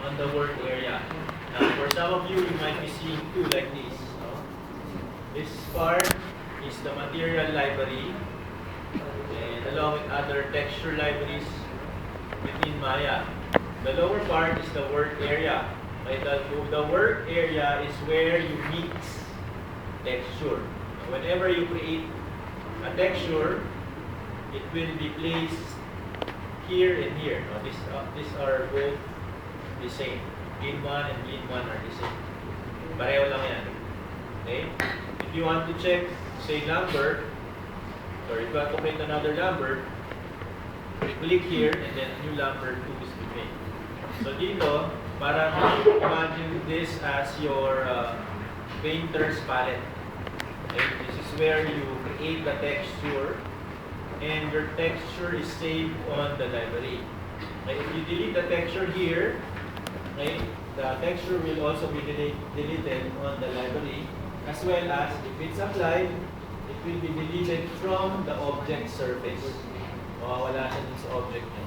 on the work area. Now, for some of you, you might be seeing two like this. No? This part is the material library, and along with other texture libraries within Maya. The lower part is the work area. The work area is where you mix texture. Whenever you create a texture, it will be placed here and here. Now, these are both the same. Grid 1 and grid 1 are the same. Pareho lang yan. Okay? If you want to check, say, Lambert, or if you want to create another Lambert, click here and then a new Lambert 2 is made. So dito, parang imagine this as your painter's palette. Okay? This is where you create the texture and your texture is saved on the library. Okay? If you delete the texture here, okay, the texture will also be deleted on the library, as well as if it's applied, it will be deleted from the object surface. Mawawala siya dun sa object nyo.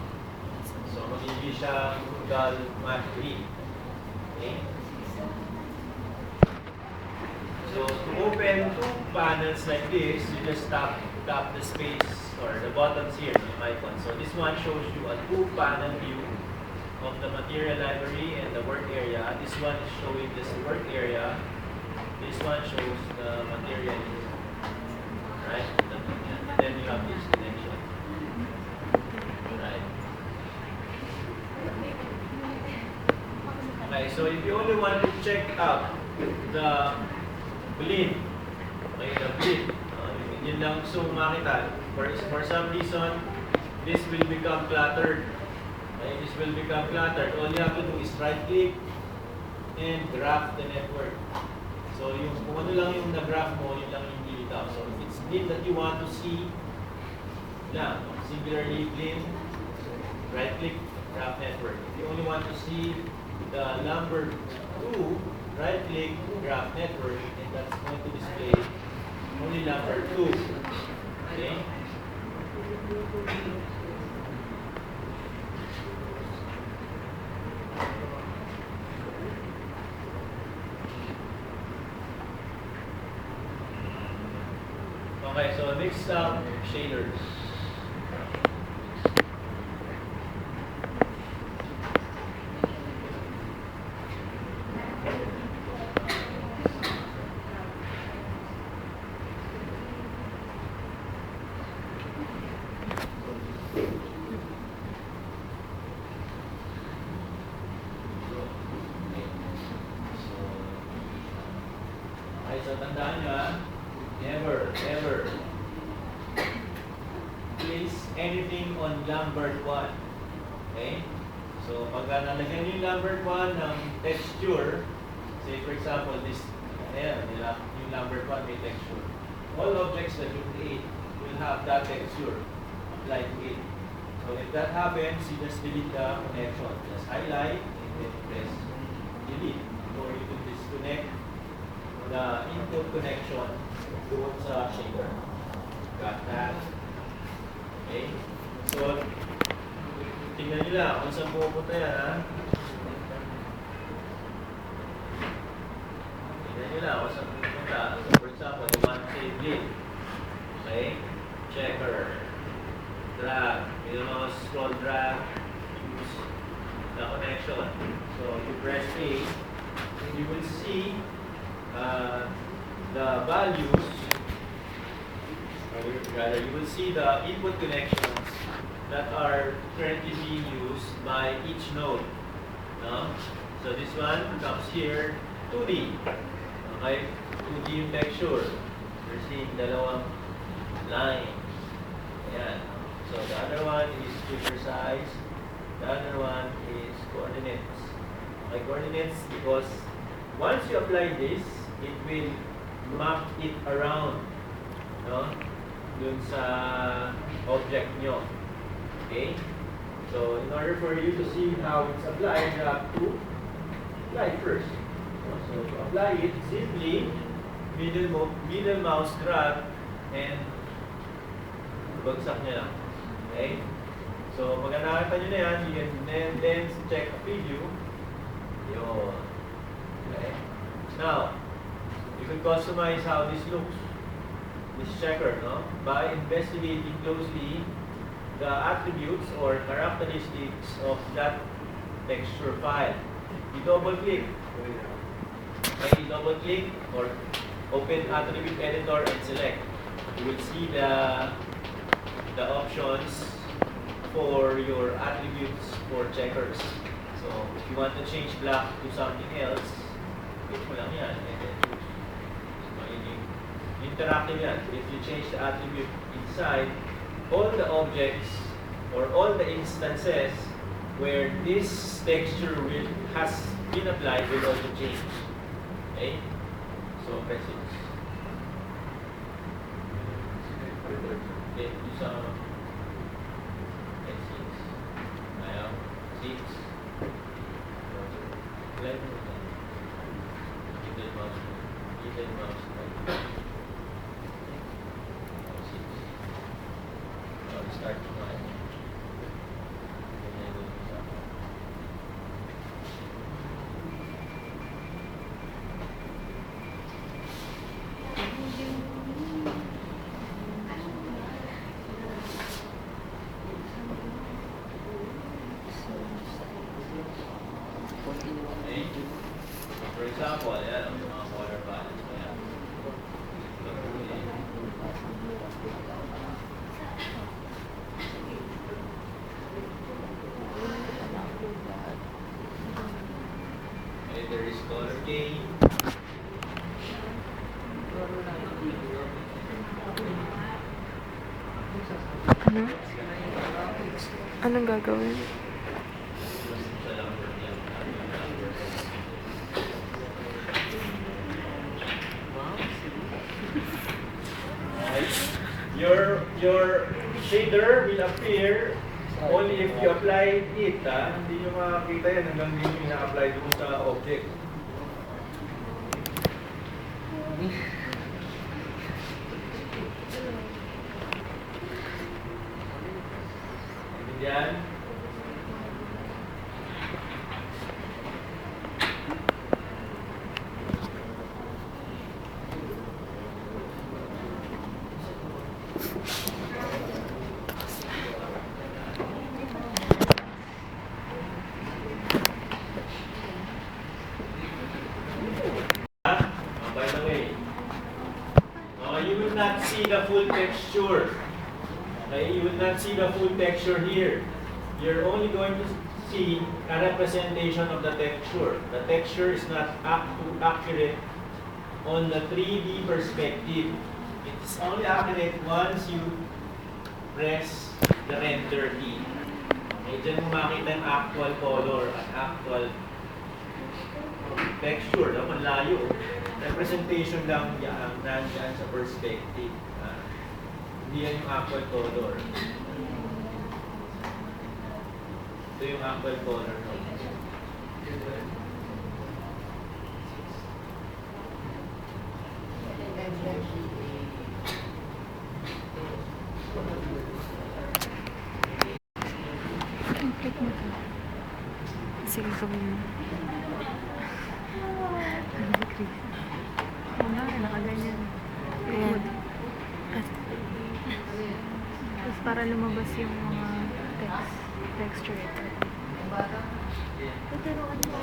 So, magiging siya dull matte green. Okay? So, to open two panels like this, you just tap the space or the buttons here, the icon. So, this one shows you a two-panel view of the material library and the work area. This one is showing this work area. This one shows the material. Right? And then you have this connection. Right? Okay, so if you only want to check out the blend, okay, the blend, yun lang gusto mong makita. For some reason, this will become cluttered. Okay, this will become cluttered. All you have to do is right-click and graph the network. So, kung ano lang yung na-graph mo, yun lang yung dilitaw. So, if it's blend that you want to see, lang, singularly blend, right-click, graph network. If you only want to see the number 2, right-click, graph network, and that's going to display only number 2. Okay? Okay, so next up, shaders. Okay, so tandaan nyo never place anything on Lambert 1. Okay? So, pag nalagyan nyo yung Lambert 1 ng texture, say for example, this, ayan, yung Lambert 1 may texture. All objects that you create will have that texture applied to it. So, if that happens, you just delete the connection. Just highlight and then press delete. Or you can disconnect the input connection doon sa shader. Got that? Okay? So, tingnan nyo lang kung saan pupunta yan, ha? Tingnan nyo lang kung saan pupunta. So, for example, you want to say blend. Okay? Checker. Drag. You know, scroll drag. Use the connection. So, you press A. You will see the values, or rather you will see the input connections that are currently being used by each node. No? So this one comes here, 2D. Okay? 2D yung texture. You're seeing dalawang line. Ayan. So the other one is figure size. The other one is coordinates. Okay, coordinates because once you apply this, it will map it around, no? Dun sa object nyo. Okay? So, in order for you to see how it's applied, you have to apply it first. So, to apply it, simply middle mouse grab and bagsak nyo lang. Okay? So, pag nakita nyo na yan, you can then check a preview. Yun. Okay. Now, you can customize how this looks, this checker, no? By investigating closely the attributes or characteristics of that texture file. You double click. Okay, you double click or open attribute editor and select. You will see the options for your attributes for checkers. So if you want to change black to something else, click mo lang yan and then choose. So magiging interactive yan. If you change the attribute inside, all the objects or all the instances where this texture has been applied will also change. Okay? So press it. Okay, do some F6. Ayaw. 6. Left mo na. Middle mouse. Middle mouse. 6. Start to one. Okay. For example, yan ang mga color balance mo yan. Okay, there is color gain. Ano? Anong gagawin? Your shader will appear only if you apply it. Hindi nyo makakita yan hanggang hindi nyo ina-apply doon sa object. Yan. By the way, you will not see the full texture. Okay, you will not see the full texture here. You're only going to see a representation of the texture. The texture is not accurate on the 3D perspective. It's only accurate once you press the render key. Okay, dyan mo makita yung actual color at actual texture. Naman layo. Representation lang yan, nandyan sa perspective. Hindi yan yung actual color. Ito yung actual color. No? Sige, gawin mo. Wala, nakaganyan. Ayan. Tapos para lumabas yung mga texture ito. Tuturuan mo.